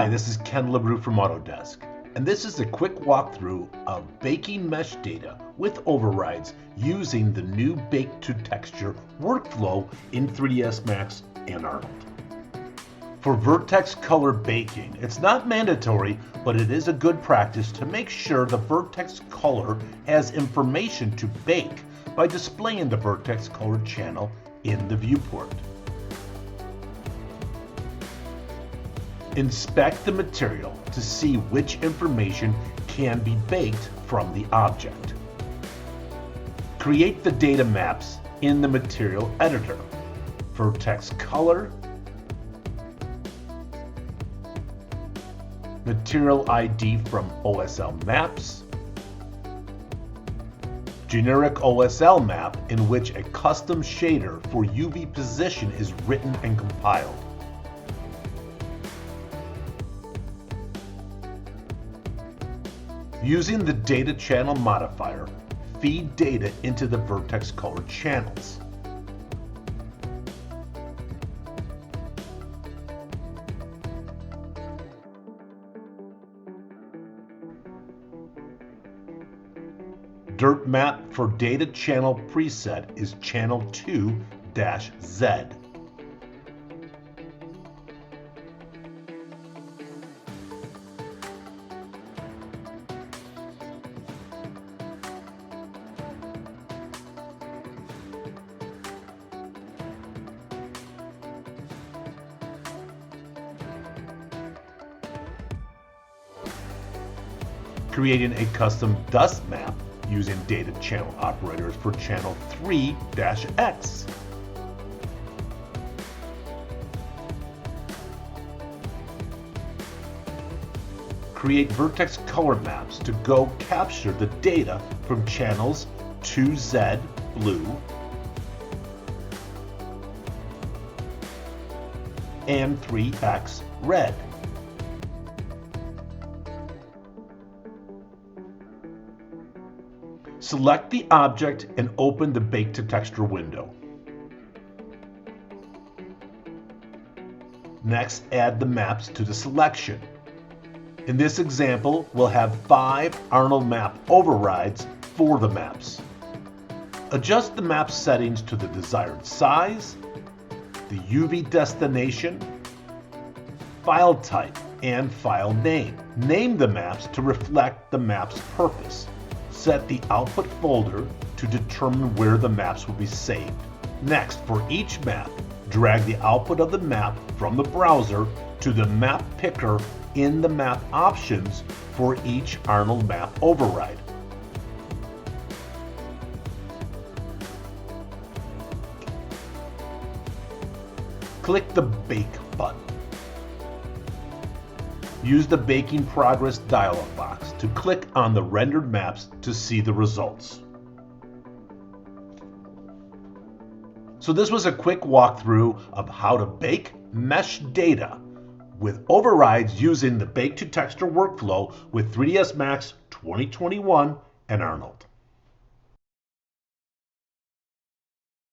Hi, this is Ken Larue from Autodesk, and this is a quick walkthrough of baking mesh data with overrides using the new Bake to Texture workflow in 3ds Max and Arnold. For vertex color baking, it's not mandatory, but it is a good practice to make sure the vertex color has information to bake by displaying the vertex color channel in the viewport. Inspect the material to see which information can be baked from the object. Create the data maps in the material editor. Vertex color, material ID from OSL maps, generic OSL map in which a custom shader for UV position is written and compiled. Using the data channel modifier, feed data into the vertex color channels. Dirt map for data channel preset is channel 2-Z. Creating a custom dust map using data channel operators for channel 3-X. Create vertex color maps to go capture the data from channels 2Z blue and 3X red. Select the object and open the Bake to Texture window. Next, add the maps to the selection. In this example, we'll have 5 Arnold map overrides for the maps. Adjust the map settings to the desired size, the UV destination, file type, and file name. Name the maps to reflect the map's purpose. Set the output folder to determine where the maps will be saved. Next, for each map, drag the output of the map from the browser to the map picker in the map options for each Arnold map override. Click the Bake button. Use the Baking Progress dialog box to click on the rendered maps to see the results. So this was a quick walkthrough of how to bake mesh data with overrides using the Bake to Texture workflow with 3ds Max 2021 and Arnold.